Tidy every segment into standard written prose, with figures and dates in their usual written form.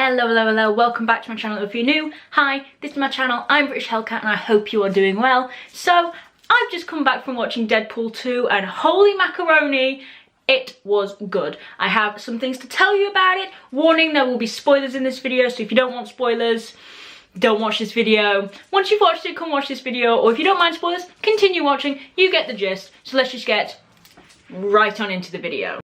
Hello, welcome back to my channel if you're new. Hi, this is my channel, I'm BritishHellCat and I hope you are doing well. So, I've just come back from watching Deadpool 2 and holy macaroni, it was good. I have some things to tell you about it. Warning, there will be spoilers in this video, so if you don't want spoilers, don't watch this video. Once you've watched it, come watch this video, or if you don't mind spoilers, continue watching, you get the gist. So let's just get right on into the video.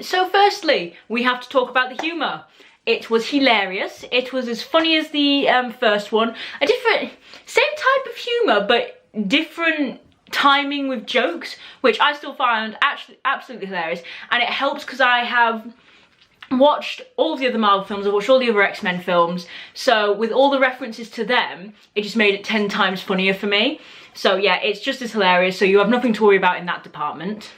So firstly, we have to talk about the humour. It was hilarious. It was as funny as the first one. Same type of humour, but different timing with jokes, which I still found actually absolutely hilarious. And it helps because I have watched all of the other Marvel films, I've watched all the other X-Men films, so with all the references to them, it just made it 10 times funnier for me. So yeah, it's just as hilarious, so you have nothing to worry about in that department.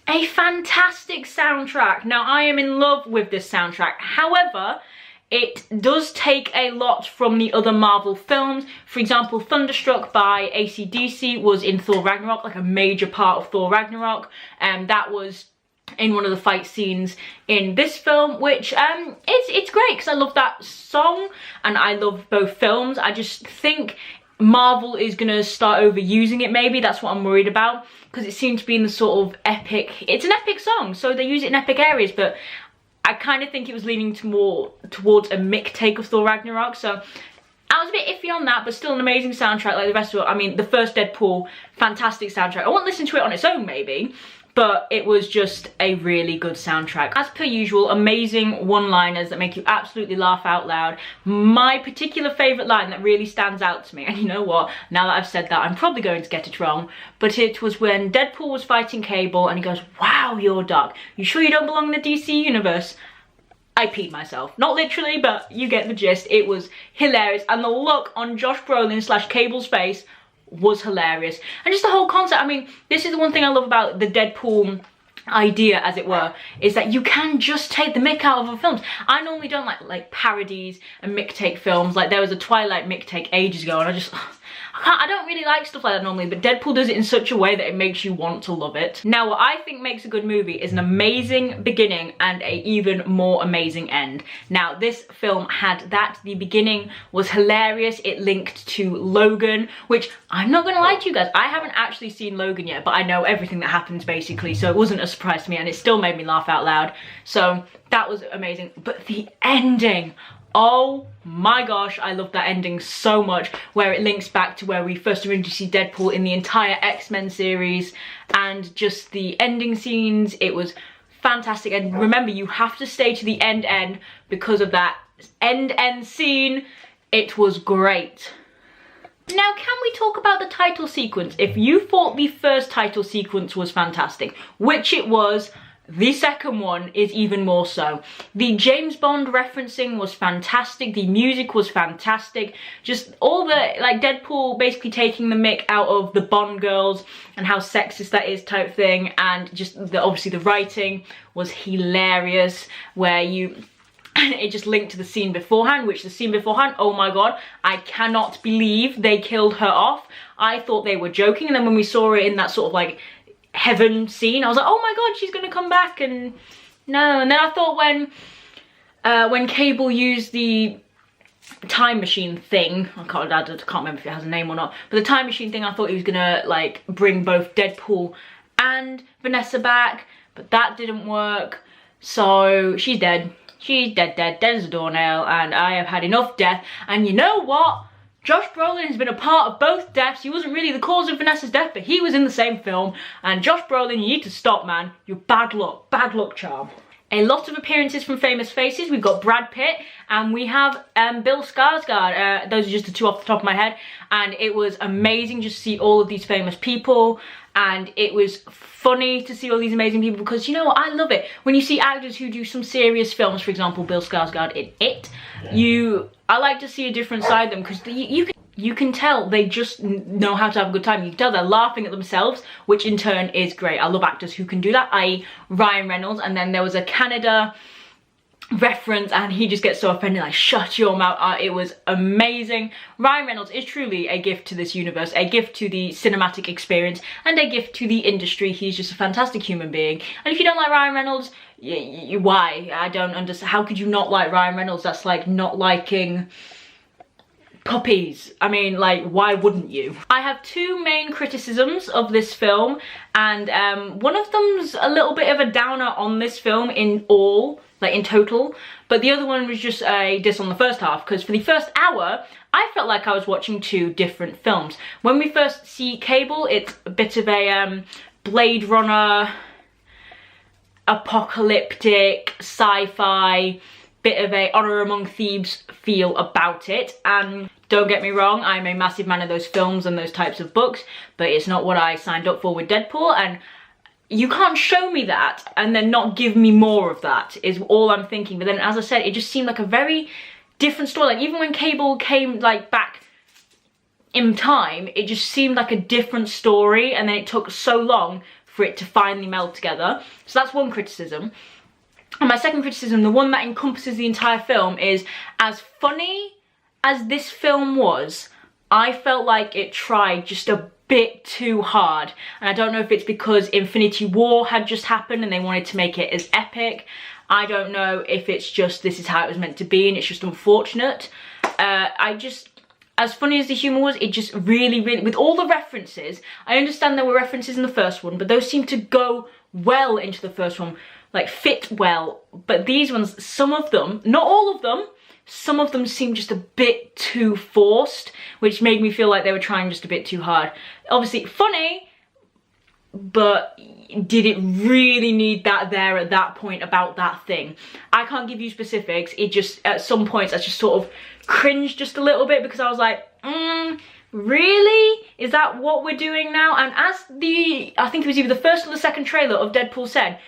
A fantastic soundtrack. Now, I am in love with this soundtrack. However, it does take a lot from the other Marvel films. For example, Thunderstruck by AC/DC was in Thor Ragnarok, like a major part of Thor Ragnarok. And that was in one of the fight scenes in this film, which it's great because I love that song and I love both films. I just think Marvel is gonna start overusing it, maybe. That's what I'm worried about, because it seems to be in the sort of epic, it's an epic song, so they use it in epic areas, but I kind of think it was leaning to more towards a Mick take of Thor Ragnarok, so I was a bit iffy on that, but still an amazing soundtrack like the rest of it. I mean, the first Deadpool, fantastic soundtrack. I won't listen to it on its own, maybe, but it was just a really good soundtrack. As per usual, amazing one-liners that make you absolutely laugh out loud. My particular favourite line that really stands out to me, and you know what, now that I've said that, I'm probably going to get it wrong, but it was when Deadpool was fighting Cable and he goes, "Wow, you're dark. You sure you don't belong in the DC universe?" I peed myself. Not literally, but you get the gist. It was hilarious, and the look on Josh Brolin / Cable's face was hilarious. And just the whole concept, I mean, this is the one thing I love about the Deadpool idea, as it were, is that you can just take the mick out of other films. I normally don't like parodies and mick take films. Like, there was a Twilight mick take ages ago and I don't really like stuff like that normally, but Deadpool does it in such a way that it makes you want to love it. Now, what I think makes a good movie is an amazing beginning and a even more amazing end. Now, this film had that. The beginning was hilarious. It linked to Logan, which I'm not gonna lie to you guys, I haven't actually seen Logan yet, but I know everything that happens basically, so it wasn't a surprise to me and it still made me laugh out loud. So that was amazing. But the ending, oh my gosh, I love that ending so much, where it links back to where we first originally see Deadpool in the entire X-Men series, and just the ending scenes, it was fantastic. And remember, you have to stay to the end because of that end scene. It was great. Now, can we talk about the title sequence? If you thought the first title sequence was fantastic, which it was, the second one is even more so. The James Bond referencing was fantastic. The music was fantastic. Just all the, like, Deadpool basically taking the mick out of the Bond girls and how sexist that is type thing. And just obviously the writing was hilarious, where it just linked to the scene beforehand, which the scene beforehand, oh my god, I cannot believe they killed her off. I thought they were joking, and then when we saw it in that sort of like heaven scene, I was like, oh my god, she's gonna come back, and no. And then I thought when Cable used the time machine thing, I can't remember if it has a name or not, but the time machine thing, I thought he was gonna like bring both Deadpool and Vanessa back, but that didn't work. So she's dead. She's dead as a doornail, and I have had enough death. And you know what? Josh Brolin has been a part of both deaths. He wasn't really the cause of Vanessa's death, but he was in the same film. And Josh Brolin, you need to stop, man. You're bad luck charm. A lot of appearances from famous faces. We've got Brad Pitt and we have Bill Skarsgård. Those are just the two off the top of my head. And it was amazing just to see all of these famous people. And it was funny to see all these amazing people, because you know what, I love it when you see actors who do some serious films. For example, Bill Skarsgård in It. I like to see a different side of them, because you can tell they just know how to have a good time. You can tell they're laughing at themselves, which in turn is great. I love actors who can do that, i.e. Ryan Reynolds. And then there was a Canada reference, and he just gets so offended, like, shut your mouth. It was amazing. Ryan Reynolds is truly a gift to this universe, a gift to the cinematic experience, and a gift to the industry. He's just a fantastic human being. And if you don't like Ryan Reynolds, why? I don't understand. How could you not like Ryan Reynolds? That's like not liking puppies. I mean, like, why wouldn't you? I have two main criticisms of this film, and one of them's a little bit of a downer on this film in total, but the other one was just a diss on the first half, because for the first hour I felt like I was watching two different films. When we first see Cable, it's a bit of a Blade Runner, apocalyptic, sci-fi, bit of a Honor Among Thieves feel about it. And don't get me wrong, I'm a massive fan of those films and those types of books, but it's not what I signed up for with Deadpool, and you can't show me that and then not give me more of that, is all I'm thinking. But then, as I said, it just seemed like a very different story. Like, even when Cable came, like, back in time, it just seemed like a different story, and then it took so long for it to finally meld together. So that's one criticism. And my second criticism, the one that encompasses the entire film, is as funny as this film was, I felt like it tried just a bit too hard. And I don't know if it's because Infinity War had just happened and they wanted to make it as epic. I don't know if it's just this is how it was meant to be and it's just unfortunate. As funny as the humour was, it just really, with all the references, I understand there were references in the first one, but those seem to go well into the first one, like fit well. But these ones, some of them, not all of them, some of them seemed just a bit too forced, which made me feel like they were trying just a bit too hard. Obviously funny, but did it really need that there at that point about that thing? I can't give you specifics. It just, at some points, I just sort of cringed just a little bit, because I was like, really? Is that what we're doing now? And as I think it was either the first or the second trailer of Deadpool said,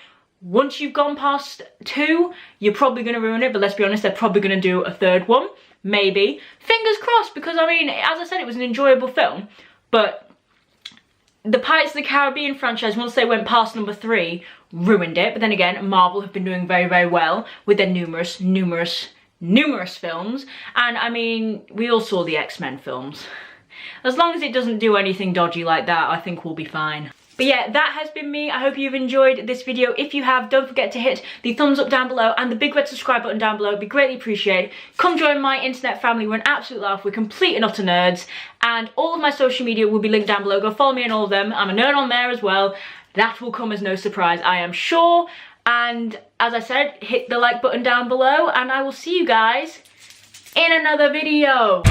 once you've gone past 2, you're probably going to ruin it, but let's be honest, they're probably going to do a third one. Maybe. Fingers crossed, because, I mean, as I said, it was an enjoyable film, but the Pirates of the Caribbean franchise, once they went past number 3, ruined it. But then again, Marvel have been doing very, very well with their numerous films. And, I mean, we all saw the X-Men films. As long as it doesn't do anything dodgy like that, I think we'll be fine. But yeah, that has been me. I hope you've enjoyed this video. If you have, don't forget to hit the thumbs up down below and the big red subscribe button down below. It'd be greatly appreciated. Come join my internet family. We're an absolute laugh. We're complete and utter nerds. And all of my social media will be linked down below. Go follow me on all of them. I'm a nerd on there as well. That will come as no surprise, I am sure. And as I said, hit the like button down below, and I will see you guys in another video.